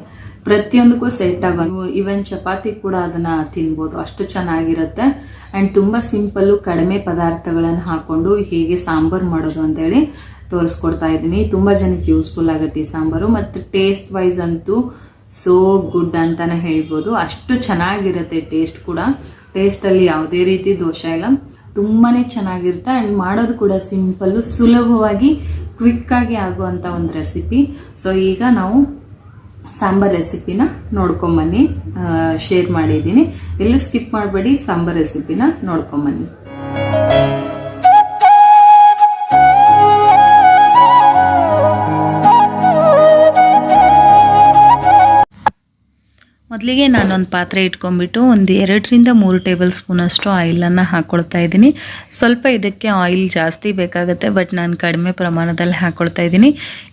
ಪ್ರತಿಯೊಂದಕ್ಕೂ ಸೆಟ್ ಆಗೋದು. ಈವನ್ ಚಪಾತಿ ಕೂಡ ಅದನ್ನ ತಿನ್ಬೋದು, ಅಷ್ಟು ಚೆನ್ನಾಗಿರುತ್ತೆ. ಅಂಡ್ ತುಂಬಾ ಸಿಂಪಲ್ಲು, ಕಡಿಮೆ ಪದಾರ್ಥಗಳನ್ನು ಹಾಕೊಂಡು ಹೇಗೆ ಸಾಂಬಾರು ಮಾಡೋದು ಅಂತೇಳಿ ತೋರಿಸ್ಕೊಡ್ತಾ ಇದ್ದೀನಿ. ತುಂಬಾ ಜನಕ್ಕೆ ಯೂಸ್ಫುಲ್ ಆಗುತ್ತೆ ಈ ಸಾಂಬಾರು. ಮತ್ತು ಟೇಸ್ಟ್ ವೈಸ್ ಅಂತೂ ಸೋ ಗುಡ್ ಅಂತಾನೆ ಹೇಳ್ಬೋದು. ಅಷ್ಟು ಚೆನ್ನಾಗಿರುತ್ತೆ ಟೇಸ್ಟ್ ಕೂಡ. ಟೇಸ್ಟಲ್ಲಿ ಯಾವುದೇ ರೀತಿ ದೋಷ ಇಲ್ಲ, ತುಂಬಾನೇ ಚೆನ್ನಾಗಿರುತ್ತೆ. ಅಂಡ್ ಮಾಡೋದು ಕೂಡ ಸಿಂಪಲ್ಲು, ಸುಲಭವಾಗಿ ಕ್ವಿಕ್ ಆಗಿ ಆಗುವಂತ ಒಂದು ರೆಸಿಪಿ. ಸೊ ಈಗ ನಾವು ಸಾಂಬಾರ್ ರೆಸಿಪಿನ ನೋಡ್ಕೊಂಬನ್ನಿ, ಶೇರ್ ಮಾಡಿದ್ದೀನಿ. ಎಲ್ಲೂ ಸ್ಕಿಪ್ ಮಾಡಬೇಡಿ, ಸಾಂಬಾರ್ ರೆಸಿಪಿನ ನೋಡ್ಕೊಂಬನ್ನಿ.
ಮೊದಲಿಗೆ ನಾನೊಂದು ಪಾತ್ರೆ ಇಟ್ಕೊಂಡ್ಬಿಟ್ಟು ಒಂದು 2-3 ಟೇಬಲ್ ಸ್ಪೂನಷ್ಟು ಆಯಿಲನ್ನು ಹಾಕ್ಕೊಳ್ತಾ ಇದ್ದೀನಿ. ಸ್ವಲ್ಪ ಇದಕ್ಕೆ ಆಯಿಲ್ ಜಾಸ್ತಿ ಬೇಕಾಗುತ್ತೆ, ಬಟ್ ನಾನು ಕಡಿಮೆ ಪ್ರಮಾಣದಲ್ಲಿ ಹಾಕ್ಕೊಳ್ತಾ ಇದ್ದೀನಿ.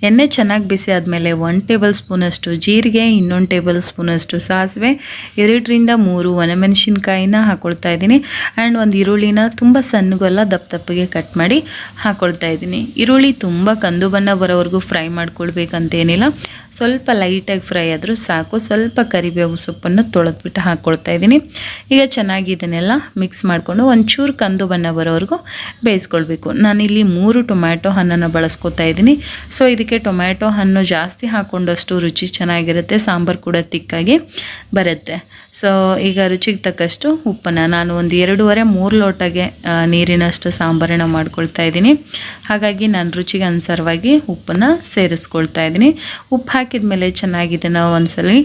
ಎಣ್ಣೆ ಚೆನ್ನಾಗಿ ಬಿಸಿ ಆದಮೇಲೆ 1 ಟೇಬಲ್ ಸ್ಪೂನಷ್ಟು ಜೀರಿಗೆ, 1 ಟೇಬಲ್ ಸ್ಪೂನಷ್ಟು ಸಾಸಿವೆ, 2-3 ಒಣಮೆಣಸಿನ್ಕಾಯಿನ ಹಾಕ್ಕೊಳ್ತಾ ಇದ್ದೀನಿ. ಆ್ಯಂಡ್ ಒಂದು ಈರುಳ್ಳಿನ ತುಂಬ ಸಣ್ಣಗಲ್ಲ ದಪ್ಪಗೆ ಕಟ್ ಮಾಡಿ ಹಾಕ್ಕೊಳ್ತಾ ಇದ್ದೀನಿ. ಈರುಳ್ಳಿ ತುಂಬ ಕಂದು ಬಣ್ಣ ಬರೋವರೆಗೂ ಫ್ರೈ ಮಾಡ್ಕೊಳ್ಬೇಕಂತೇನಿಲ್ಲ, ಸ್ವಲ್ಪ ಲೈಟಾಗಿ ಫ್ರೈ ಆದರೂ ಸಾಕು. ಸ್ವಲ್ಪ ಕರಿಬೇವು ಸೊಪ್ಪನ್ನು ತೊಳೆದ್ಬಿಟ್ಟು ಹಾಕ್ಕೊಳ್ತಾ ಇದ್ದೀನಿ. ಈಗ ಚೆನ್ನಾಗಿ ಇದನ್ನೆಲ್ಲ ಮಿಕ್ಸ್ ಮಾಡಿಕೊಂಡು ಒಂಚೂರು ಕಂದು ಬಣ್ಣ ಬರೋವರೆಗೂ ಬೇಯಿಸ್ಕೊಳ್ಬೇಕು. ನಾನಿಲ್ಲಿ 3 ಟೊಮ್ಯಾಟೊ ಹಣ್ಣನ್ನು ಬಳಸ್ಕೊತಾ ಇದ್ದೀನಿ. ಸೊ ಇದಕ್ಕೆ ಟೊಮ್ಯಾಟೊ ಹಣ್ಣು ಜಾಸ್ತಿ ಹಾಕ್ಕೊಂಡಷ್ಟು ರುಚಿ ಚೆನ್ನಾಗಿರುತ್ತೆ, ಸಾಂಬಾರು ಕೂಡ ತಿಕ್ಕಾಗಿ ಬರುತ್ತೆ. ಸೊ ಈಗ ರುಚಿಗೆ ತಕ್ಕಷ್ಟು ಉಪ್ಪನ್ನು ನಾನು ಒಂದು 2.5-3 ಲೋಟಗೆ ನೀರಿನಷ್ಟು ಸಾಂಬಾರನ್ನು ಮಾಡ್ಕೊಳ್ತಾ ಇದ್ದೀನಿ. ಹಾಗಾಗಿ ನಾನು ರುಚಿಗೆ ಅನುಸಾರವಾಗಿ ಉಪ್ಪನ್ನು ಸೇರಿಸ್ಕೊಳ್ತಾ ಇದ್ದೀನಿ. ಉಪ್ಪು ಹಾಕಿದ ಮೇಲೆ ಚೆನ್ನಾಗಿ ಇದನ್ನು ಒಂದ್ಸಲಿ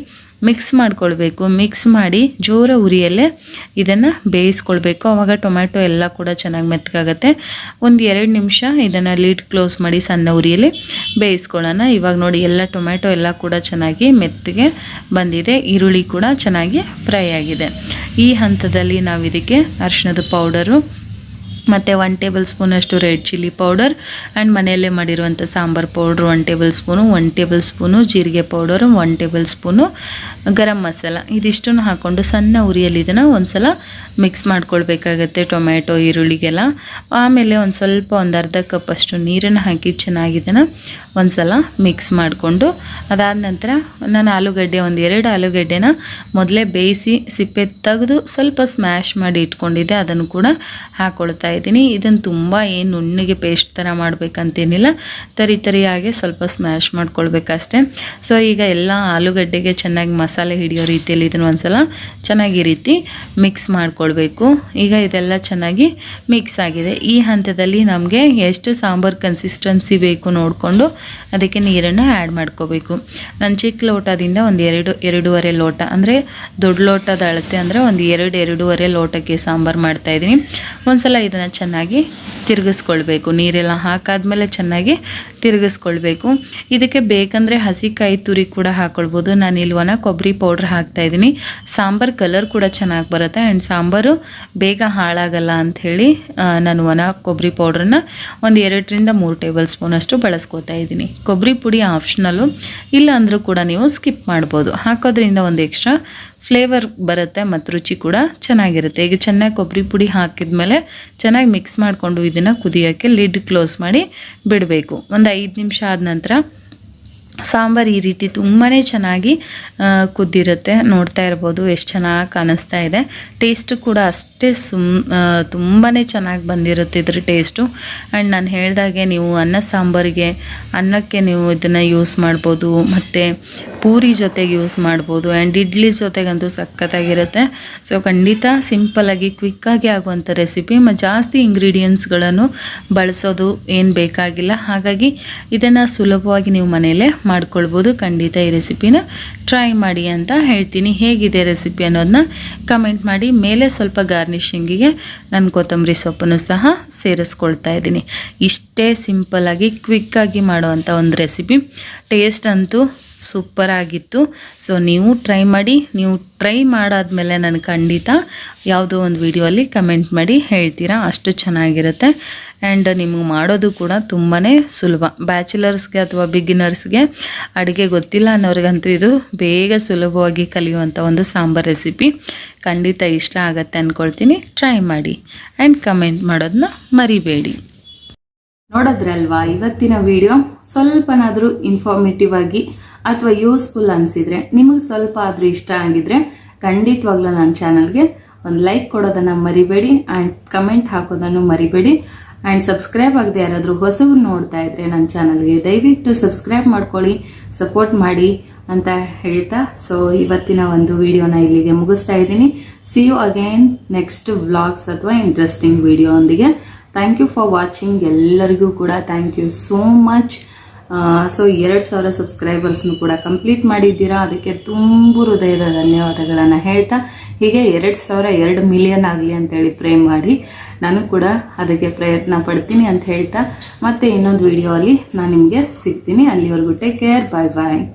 ಮಿಕ್ಸ್ ಮಾಡ್ಕೊಳ್ಬೇಕು. ಮಿಕ್ಸ್ ಮಾಡಿ ಜೋರ ಉರಿಯಲ್ಲೇ ಇದನ್ನು ಬೇಯಿಸ್ಕೊಳ್ಬೇಕು. ಆವಾಗ ಟೊಮ್ಯಾಟೊ ಎಲ್ಲ ಕೂಡ ಚೆನ್ನಾಗಿ ಮೆತ್ತಗಾಗುತ್ತೆ. ಒಂದು 2 ನಿಮಿಷ ಇದನ್ನು ಲೀಡ್ ಕ್ಲೋಸ್ ಮಾಡಿ ಸಣ್ಣ ಉರಿಯಲ್ಲಿ ಬೇಯಿಸ್ಕೊಳ್ಳೋಣ. ಇವಾಗ ನೋಡಿ ಎಲ್ಲ ಟೊಮ್ಯಾಟೊ ಎಲ್ಲ ಕೂಡ ಚೆನ್ನಾಗಿ ಮೆತ್ತಗೆ ಬಂದಿದೆ, ಈರುಳ್ಳಿ ಕೂಡ ಚೆನ್ನಾಗಿ ಫ್ರೈ ಆಗಿದೆ. ಈ ಹಂತದಲ್ಲಿ ನಾವು ಇದಕ್ಕೆ ಅರಿಶಿಣದ ಪೌಡರು ಮತ್ತು 1 ಟೇಬಲ್ ಸ್ಪೂನಷ್ಟು ರೆಡ್ ಚಿಲ್ಲಿ ಪೌಡರ್ ಆ್ಯಂಡ್ ಮನೆಯಲ್ಲೇ ಮಾಡಿರುವಂಥ sambar powder 1 table spoon, 1 table spoon ಜೀರಿಗೆ powder, 1 table spoon garam masala, ಇದಿಷ್ಟನ್ನು ಹಾಕ್ಕೊಂಡು ಸಣ್ಣ ಉರಿಯಲ್ಲಿ ಇದನ್ನು ಒಂದು ಸಲ ಮಿಕ್ಸ್ ಮಾಡ್ಕೊಳ್ಬೇಕಾಗತ್ತೆ ಟೊಮ್ಯಾಟೊ ಈರುಳ್ಳಿಗೆಲ್ಲ. ಆಮೇಲೆ ಒಂದು ಅರ್ಧ ಕಪ್ಪಷ್ಟು ನೀರನ್ನು ಹಾಕಿ ಚೆನ್ನಾಗಿ ಇದನ್ನು ಒಂದು ಸಲ ಮಿಕ್ಸ್ ಮಾಡಿಕೊಂಡು, ಅದಾದ ನಂತರ ನಾನು ಆಲೂಗಡ್ಡೆ 2 ಆಲೂಗಡ್ಡೆನ ಮೊದಲೇ ಬೇಯಿಸಿ ಸಿಪ್ಪೆ ತೆಗೆದು ಸ್ವಲ್ಪ ಸ್ಮ್ಯಾಶ್ ಮಾಡಿ ಇಟ್ಕೊಂಡಿದ್ದೆ, ಅದನ್ನು ಕೂಡ ಹಾಕ್ಕೊಳ್ತಾ ಇದ್ದೀನಿ. ಇದನ್ನು ತುಂಬ ಏನು ನುಣ್ಣಗೆ ಪೇಸ್ಟ್ ಥರ ಮಾಡಬೇಕಂತೇನಿಲ್ಲ, ತರಿಯಾಗಿ ಸ್ವಲ್ಪ ಸ್ಮ್ಯಾಶ್ ಮಾಡ್ಕೊಳ್ಬೇಕಷ್ಟೆ. ಸೊ ಈಗ ಎಲ್ಲ ಆಲೂಗಡ್ಡೆಗೆ ಚೆನ್ನಾಗಿ ಮಸಾಲೆ ಹಿಡಿಯೋ ರೀತಿಯಲ್ಲಿ ಇದನ್ನು ಒಂದ್ಸಲ ಚೆನ್ನಾಗಿ ಈ ರೀತಿ ಮಿಕ್ಸ್ ಮಾಡ್ಕೊಳ್ಬೇಕು. ಈಗ ಇದೆಲ್ಲ ಚೆನ್ನಾಗಿ ಮಿಕ್ಸ್ ಆಗಿದೆ. ಈ ಹಂತದಲ್ಲಿ ನಮಗೆ ಎಷ್ಟು ಸಾಂಬಾರು ಕನ್ಸಿಸ್ಟೆನ್ಸಿ ಬೇಕು ನೋಡಿಕೊಂಡು ಅದಕ್ಕೆ ನೀರನ್ನು ಆ್ಯಡ್ ಮಾಡ್ಕೋಬೇಕು. ನಾನು ಚಿಕ್ಕ ಲೋಟದಿಂದ ಒಂದು 2-2.5 ಲೋಟ, ಅಂದರೆ ದೊಡ್ಡ ಲೋಟದ ಅಳತೆ ಅಂದರೆ ಒಂದು 2-2.5 ಲೋಟಕ್ಕೆ ಸಾಂಬಾರು ಮಾಡ್ತಾಯಿದ್ದೀನಿ. ಒಂದ್ಸಲ ಇದನ್ನು ಚೆನ್ನಾಗಿ ತಿರುಗಿಸ್ಕೊಳ್ಬೇಕು. ನೀರೆಲ್ಲ ಹಾಕಾದ್ಮೇಲೆ ಚೆನ್ನಾಗಿ ತಿರುಗಿಸ್ಕೊಳ್ಬೇಕು. ಇದಕ್ಕೆ ಬೇಕಂದರೆ ಹಸಿಕಾಯಿ ತುರಿ ಕೂಡ ಹಾಕ್ಕೊಳ್ಬೋದು. ನಾನಿಲ್ಲಿ ಒಣ ಕೊಬ್ಬರಿ ಪೌಡ್ರ್ ಹಾಕ್ತಾಯಿದ್ದೀನಿ. ಸಾಂಬಾರು ಕಲರ್ ಕೂಡ ಚೆನ್ನಾಗಿ ಬರುತ್ತೆ ಆ್ಯಂಡ್ ಸಾಂಬಾರು ಬೇಗ ಹಾಳಾಗಲ್ಲ ಅಂಥೇಳಿ ನಾನು ಒಣ ಕೊಬ್ಬರಿ ಪೌಡ್ರನ್ನ ಒಂದು 2-3 ಟೇಬಲ್ ಸ್ಪೂನಷ್ಟು ಬಳಸ್ಕೊತಾ ಇದ್ದೀನಿ. ಕೊಬ್ಬರಿ ಪುಡಿ ಆಪ್ಷನಲ್ಲು, ಇಲ್ಲ ಅಂದರೂ ಕೂಡ ನೀವು ಸ್ಕಿಪ್ ಮಾಡ್ಬೋದು. ಹಾಕೋದ್ರಿಂದ ಒಂದು ಎಕ್ಸ್ಟ್ರಾ ಫ್ಲೇವರ್ ಬರುತ್ತೆ ಮತ್ತು ರುಚಿ ಕೂಡ ಚೆನ್ನಾಗಿರುತ್ತೆ. ಈಗ ಚೆನ್ನಾಗಿ ಕೊಬ್ಬರಿ ಪುಡಿ ಹಾಕಿದ್ಮೇಲೆ ಚೆನ್ನಾಗಿ ಮಿಕ್ಸ್ ಮಾಡಿಕೊಂಡು ಇದನ್ನು ಕುದಿಯೋಕ್ಕೆ ಲಿಡ್ ಕ್ಲೋಸ್ ಮಾಡಿ ಬಿಡಬೇಕು. ಒಂದು 5 ನಿಮಿಷ ಆದ ನಂತರ ಸಾಂಬಾರು ಈ ರೀತಿ ತುಂಬಾ ಚೆನ್ನಾಗಿ ಕುದ್ದಿರುತ್ತೆ. ನೋಡ್ತಾ ಇರ್ಬೋದು ಎಷ್ಟು ಚೆನ್ನಾಗಿ ಕಾಣಿಸ್ತಾ ಇದೆ. ಟೇಸ್ಟು ಕೂಡ ಅಷ್ಟೇ ತುಂಬಾ ಚೆನ್ನಾಗಿ ಬಂದಿರುತ್ತೆ ಇದ್ರ ಟೇಸ್ಟು. ಆ್ಯಂಡ್ ನಾನು ಹೇಳ್ದಾಗೆ ನೀವು ಅನ್ನ ಸಾಂಬಾರಿಗೆ, ಅನ್ನಕ್ಕೆ ನೀವು ಇದನ್ನು ಯೂಸ್ ಮಾಡ್ಬೋದು, ಮತ್ತು ಪೂರಿ ಜೊತೆಗೆ ಯೂಸ್ ಮಾಡ್ಬೋದು, ಆ್ಯಂಡ್ ಇಡ್ಲಿ ಜೊತೆಗಂತೂ ಸಖತ್ತಾಗಿರುತ್ತೆ. ಸೊ ಖಂಡಿತ ಸಿಂಪಲ್ಲಾಗಿ ಕ್ವಿಕ್ಕಾಗಿ ಆಗುವಂಥ ರೆಸಿಪಿ, ಮತ್ತು ಜಾಸ್ತಿ ಇಂಗ್ರೀಡಿಯೆಂಟ್ಸ್ಗಳನ್ನು ಬಳಸೋದು ಏನು ಬೇಕಾಗಿಲ್ಲ. ಹಾಗಾಗಿ ಇದನ್ನು ಸುಲಭವಾಗಿ ನೀವು ಮನೆಯಲ್ಲೇ ಮಾಡ್ಕೊಳ್ಬೋದು. ಖಂಡಿತ ಈ ರೆಸಿಪಿನ ಟ್ರೈ ಮಾಡಿ ಅಂತ ಹೇಳ್ತೀನಿ. ಹೇಗಿದೆ ರೆಸಿಪಿ ಅನ್ನೋದನ್ನ ಕಮೆಂಟ್ ಮಾಡಿ. ಮೇಲೆ ಸ್ವಲ್ಪ ಗಾರ್ನಿಷಿಂಗಿಗೆ ನಾನು ಕೊತ್ತಂಬರಿ ಸೊಪ್ಪನ್ನು ಸಹ ಸೇರಿಸ್ಕೊಳ್ತಾ ಇದ್ದೀನಿ. ಇಷ್ಟೇ ಸಿಂಪಲ್ಲಾಗಿ ಕ್ವಿಕ್ಕಾಗಿ ಮಾಡುವಂಥ ಒಂದು ರೆಸಿಪಿ. ಟೇಸ್ಟ್ ಅಂತೂ ಸೂಪರ್ ಆಗಿತ್ತು. ಸೊ ನೀವು ಟ್ರೈ ಮಾಡಿ. ನೀವು ಟ್ರೈ ಮಾಡಾದ್ಮೇಲೆ ನನಗೆ ಖಂಡಿತ ಯಾವುದೋ ಒಂದು ವಿಡಿಯೋಲಿ ಕಮೆಂಟ್ ಮಾಡಿ ಹೇಳ್ತೀರಾ, ಅಷ್ಟು ಚೆನ್ನಾಗಿರುತ್ತೆ. ಆ್ಯಂಡ್ ನಿಮಗೆ ಮಾಡೋದು ಕೂಡ ತುಂಬಾ ಸುಲಭ. ಬ್ಯಾಚುಲರ್ಸ್ಗೆ ಅಥವಾ ಬಿಗಿನರ್ಸ್ಗೆ ಅಡುಗೆ ಗೊತ್ತಿಲ್ಲ ಅನ್ನೋರಿಗಂತೂ ಇದು ಬೇಗ ಸುಲಭವಾಗಿ ಕಲಿಯುವಂಥ ಒಂದು ಸಾಂಬಾರು ರೆಸಿಪಿ. ಖಂಡಿತ ಇಷ್ಟ ಆಗುತ್ತೆ ಅಂದ್ಕೊಳ್ತೀನಿ. ಟ್ರೈ ಮಾಡಿ ಆ್ಯಂಡ್ ಕಮೆಂಟ್ ಮಾಡೋದನ್ನ ಮರಿಬೇಡಿ.
ನೋಡಿದ್ರಲ್ವಾ ಇವತ್ತಿನ ವಿಡಿಯೋ? ಸ್ವಲ್ಪನಾದರೂ ಇನ್ಫಾರ್ಮೇಟಿವ್ ಆಗಿ ಅಥವಾ ಯೂಸ್ಫುಲ್ ಅನಿಸಿದ್ರೆ, ನಿಮಗೆ ಸ್ವಲ್ಪ ಆದರೂ ಇಷ್ಟ ಆಗಿದ್ರೆ ಖಂಡಿತವಾಗ್ಲೂ ನನ್ನ ಚಾನಲ್ಗೆ ಒಂದು ಲೈಕ್ ಕೊಡೋದನ್ನು ಮರಿಬೇಡಿ ಆ್ಯಂಡ್ ಕಮೆಂಟ್ ಹಾಕೋದನ್ನು ಮರಿಬೇಡಿ. ಆ್ಯಂಡ್ ಸಬ್ಸ್ಕ್ರೈಬ್ ಆಗದೆ ಯಾರಾದರೂ ಹೊಸವ್ರು ನೋಡ್ತಾ ಇದ್ರೆ ನನ್ನ ಚಾನಲ್ಗೆ ದಯವಿಟ್ಟು ಸಬ್ಸ್ಕ್ರೈಬ್ ಮಾಡ್ಕೊಳ್ಳಿ, ಸಪೋರ್ಟ್ ಮಾಡಿ ಅಂತ ಹೇಳ್ತಾ, ಸೊ ಇವತ್ತಿನ ಒಂದು ವಿಡಿಯೋನ ಇಲ್ಲಿಗೆ ಮುಗಿಸ್ತಾ ಇದ್ದೀನಿ. See you again next vlogs ಅಥವಾ ಇಂಟ್ರೆಸ್ಟಿಂಗ್ ವಿಡಿಯೋ ಒಂದಿಗೆ. Thank you for watching. ಎಲ್ಲರಿಗೂ ಕೂಡ thank you so much. So 2,000 ಸಬ್ಸ್ಕ್ರೈಬರ್ಸ್ನು ಕೂಡ ಕಂಪ್ಲೀಟ್ ಮಾಡಿದ್ದೀರಾ, ಅದಕ್ಕೆ ತುಂಬ ಹೃದಯದ ಧನ್ಯವಾದಗಳನ್ನು ಹೇಳ್ತಾ, ಹೀಗೆ 2,000 ಮಿಲಿಯನ್ ಆಗಲಿ ಅಂತೇಳಿ ಪ್ರೇ ಮಾಡಿ. ನಾನು ಕೂಡ ಅದಕ್ಕೆ ಪ್ರಯತ್ನ ಪಡ್ತೀನಿ ಅಂತ ಹೇಳ್ತಾ, ಮತ್ತೆ ಇನ್ನೊಂದು ವಿಡಿಯೋ ಅಲ್ಲಿ ನಾನು ನಿಮಗೆ ಸಿಗ್ತೀನಿ. ಅಲ್ಲಿವರೆಗೂ ಟೇಕ್ ಕೇರ್, ಬಾಯ್ ಬಾಯ್.